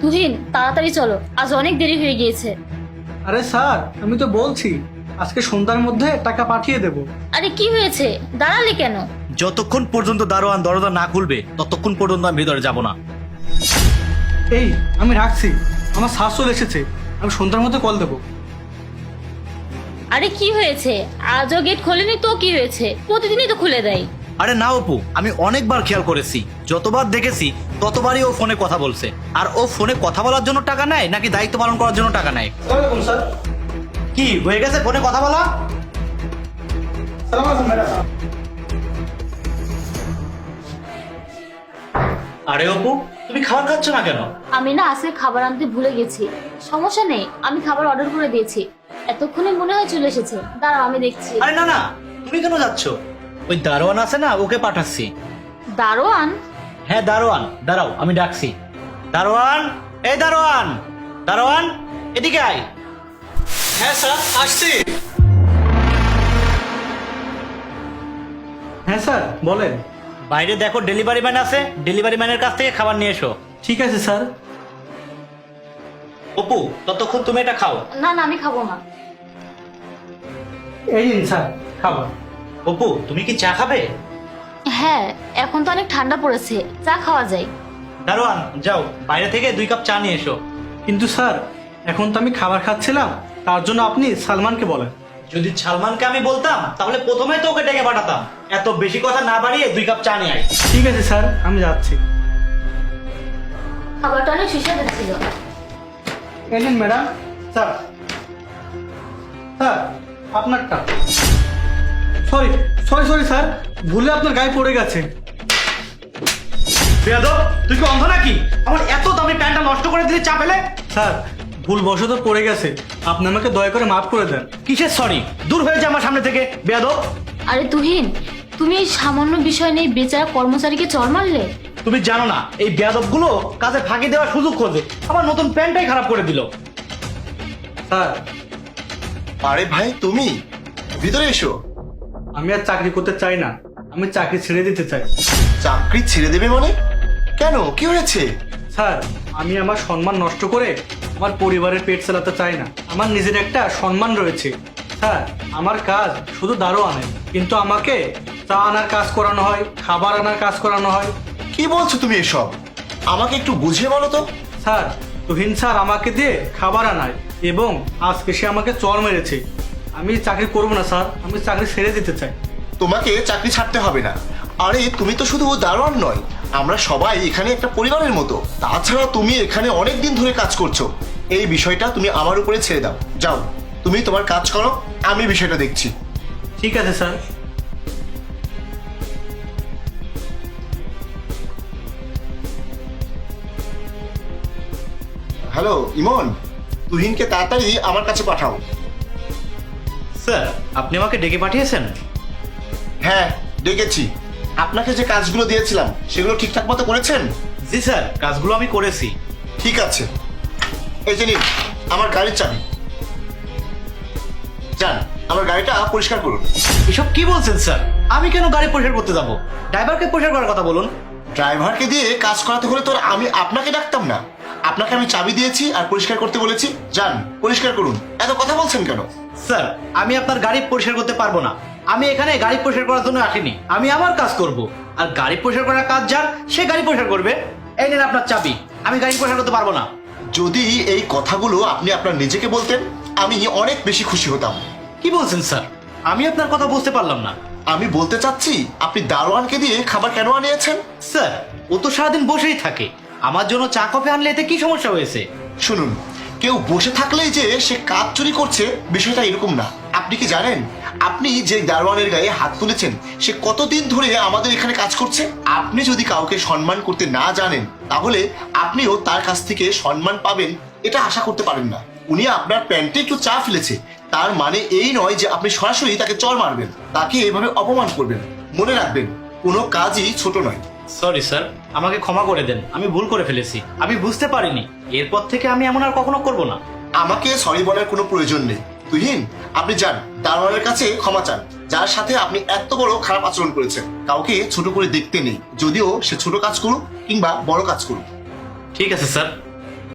তুহিন তাড়াতাড়ি চলো, আজ অনেক দেরি হয়ে গিয়েছে। আরে স্যার, আমি তো বলছি আজকে সন্ধ্যার মধ্যে টাকা পাঠিয়ে দেব। আরে কি হয়েছে, দাঁড়ালে কেন? যতক্ষণ পর্যন্ত দারোয়ান দরজা না খুলবে ততক্ষণ পর্যন্ত আমি ভেতরে যাব না। এই আমি রাখছি, আমার স্যার চলে এসেছে, আমি সন্ধ্যার মধ্যে কল দেবো। আরে কি হয়েছে, আজও গেট খোলেনি তো কি হয়েছে? প্রতিদিনই তো খুলে দেয়। আরে না অপু, আমি অনেকবার খেয়াল করেছি, যতবার দেখেছি ততবারই ও ফোনে কথা বলছে। আর ও ফোনে কথা বলার জন্য টাকা নেয় নাকি দায়িত্ব পালন করার জন্য টাকা নেয়? স্যার। কি হয়ে গেছে ফোনে কথা বলা? আরে অপু, তুমি খাবার খাচ্ছ না কেন? আমি না আজকে খাবার আনতে ভুলে গেছি। সমস্যা নেই, আমি খাবার অর্ডার করে দিয়েছি। এতক্ষণে মনে হয় চলে এসেছে, দাঁড়াও আমি দেখছি। আরে না না, তুমি কেন যাচ্ছ? ওই দারোয়ান আছে না, ওকে পাঠাচ্ছি। দারোয়ান? হ্যাঁ দারোয়ান, দাঁড়াও আমি ডাকছি। দারোয়ান, এই দারোয়ান, দারোয়ান এদিকে আয়। হ্যাঁ স্যার, আসছি। হ্যাঁ স্যার, বলেন। বাইরে দেখো ডেলিভারি ম্যান আছে, ডেলিভারি ম্যানের কাছ থেকে খাবার নিয়ে এসো। ঠিক আছে স্যার। অপু, ততক্ষণ তুমি এটা খাও। না না, আমি খাবো না। এই নিন স্যার খাবার। অপু, তুমি কি চা খাবে? হ্যাঁ, এখন তো অনেক ঠান্ডা পড়েছে, চা খাওয়া যায়। দারোয়ান যাও, বাইরে থেকে 2 কাপ চা নিয়ে এসো। কিন্তু স্যার, এখন তো আমি খাবার খাচ্ছিলাম, তার জন্য আপনি সালমানকে বলেন। যদি সালমানকে আমি বলতাম তাহলে প্রথমে তো ওকে ডেকে পাঠাতাম। এত বেশি কথা না বাড়িয়ে 2 কাপ চা নিয়ে আয়। ঠিক আছে স্যার, আমি যাচ্ছি। খাবারটা অনেক সুস্বাদু ছিল। এই নিন ম্যাডাম। স্যার, স্যার আপনারটা। সরি সরি সরি স্যার, ভুলে আপনার গায়ে পড়ে গেছে। বেয়াদব, তুই কি অন্ধ নাকি? আমার এত দামি প্যান্টটা নষ্ট করে দিলে চা পেলে? স্যার, ভুলবশত পড়ে গেছে, আপনি আমাকে দয়া করে মাফ করে দেন। কিসের সরি? দূর হয়ে যা আমার সামনে থেকে বেয়াদব। আরে তুহিন, তুমি এই সামান্য বিষয় নিয়ে বেচারা কর্মচারীকে চড় মারলে। তুমি জানো না এই বেয়াদবগুলো কাজে ফাঁকি দেওয়ার সুযোগ খোঁজে। আমার নতুন প্যান্টটাই খারাপ করে দিল। স্যার, আরে ভাই, তুমি ভিতরে এসো। আমি আর চাকরি করতে চাই না, আমি চাকরি ছেড়ে দিতে চাই। চাকরি ছেড়ে দেবে মানে? কেন, কি হয়েছে? স্যার, আমি আমার সম্মান নষ্ট করে আমার পরিবারের পেট চালাতে চাই না। আমার নিজের একটা সম্মান রয়েছে। স্যার, আমার কাজ শুধু দারোয়ানের, কিন্তু আমাকে চা আনার কাজ করানো হয়, খাবার আনার কাজ করানো হয়। কি বলছো তুমি এসব? আমাকে একটু বুঝিয়ে বলো তো। স্যার, তুহিন স্যার আমাকে দিয়ে খাবার আনায় এবং আজকে সে আমাকে চড় মেরেছে। আমি চাকরি করবো না স্যার, আমি চাকরি ছেড়ে দিতে চাই। তোমাকে চাকরি ছাড়তে হবে না। আরে তুমি তো শুধু দারোয়ান নয়, আমরা সবাই এখানে একটা পরিবারের মতো। তাছাড়া তুমি এখানে অনেক দিন ধরে কাজ করছো। এই বিষয়টা তুমি আমার উপরে ছেড়ে দাও। যাও, তুমি তোমার কাজ করো, আমি বিষয়টা দেখছি। ঠিক আছে স্যার। হ্যালো ইমন, তুহিনকে তাড়াতাড়ি আমার কাছে পাঠাও। স্যার, আপনি আমাকে ডেকে পাঠিয়েছেন? হ্যাঁ, ডেকেছি। আপনাকে যে কাজগুলো দিয়েছিলাম সেগুলো ঠিকঠাক মতো করেছেন? জি স্যার, কাজগুলো আমি করেছি। ঠিক আছে, এই যে নিন আমার গাড়ির চাবি। যান, আমার গাড়িটা পরিষ্কার করুন। এসব কি বলছেন স্যার? আমি কেন গাড়ি পরিষ্কার করতে যাব? ড্রাইভারকে পরিষ্কার করার কথা বলুন। ড্রাইভারকে দিয়ে কাজ করাতে হলে তো আর আমি আপনাকে ডাকতাম না। আপনাকে আমি চাবি দিয়েছি আর পরিষ্কার করতে বলেছি। যান, পরিষ্কার করুন। এত কথা বলছেন কেন? স্যার, আমি আপনার গাড়ি পরিষ্কার করতে পারবো না। আমি এখানে গাড়ি পরিষ্কার করার জন্য আসিনি, আমি আমার কাজ করব। আর গাড়ি পরিষ্কার করার কাজ যার, সে গাড়ি পরিষ্কার করবে। এই নেন আপনার চাবি, আমি গাড়ি পরিষ্কার করতে পারবো না। যদি এই কথাগুলো আপনি আপনার নিজেকে বলতেন, আমি অনেক বেশি খুশি হতাম। কি বলছেন স্যার? আমি আপনার কথা বুঝতে পারলাম না। আমি বলতে চাচ্ছি, আপনি দারোয়ানকে দিয়ে খাবার কেন আনিয়েছেন? স্যার, ও তো সারাদিন বসেই থাকে, আমার জন্য চা কফি আনলে এতে কি সমস্যা হয়েছে? শুনুন, কেউ বসে থাকলেই যে সে কাজ চুরি করছে, বিষয়টা এরকম না। আপনি কি জানেন, আপনি যে দারোয়ানের গায়ে হাত তুলেছেন সে কতদিন ধরে আমাদের এখানে কাজ করছে? আপনি যদি কাউকে সম্মান করতে না জানেন, তাহলে আপনিও তার কাছ থেকে সম্মান পাবেন এটা আশা করতে পারেন না। উনি আপনার প্যান্টে একটু চা ফেলেছে, তার মানে এই নয় যে আপনি সরাসরি তাকে চড় মারবেন, তাকে এভাবে অপমান করবেন। মনে রাখবেন, কোনো কাজই ছোট নয়। সরি স্যার, আমাকে ক্ষমা করে দেন, আমি ভুল করে ফেলেছি, আমি বুঝতে পারিনি। এরপর থেকে আমি এমন আর কখনো করব না। আমাকে সরি বলার কোনো প্রয়োজন নেই। তুহিন, আপনি যান, দারোয়ানের কাছে ক্ষমা চান, যার সাথে আপনি এত বড় খারাপ আচরণ করেছেন। কাউকে ছোট করে দেখতে নেই, যদিও সে ছোট কাজ করুক কিংবা বড় কাজ করুক। ঠিক আছে স্যার।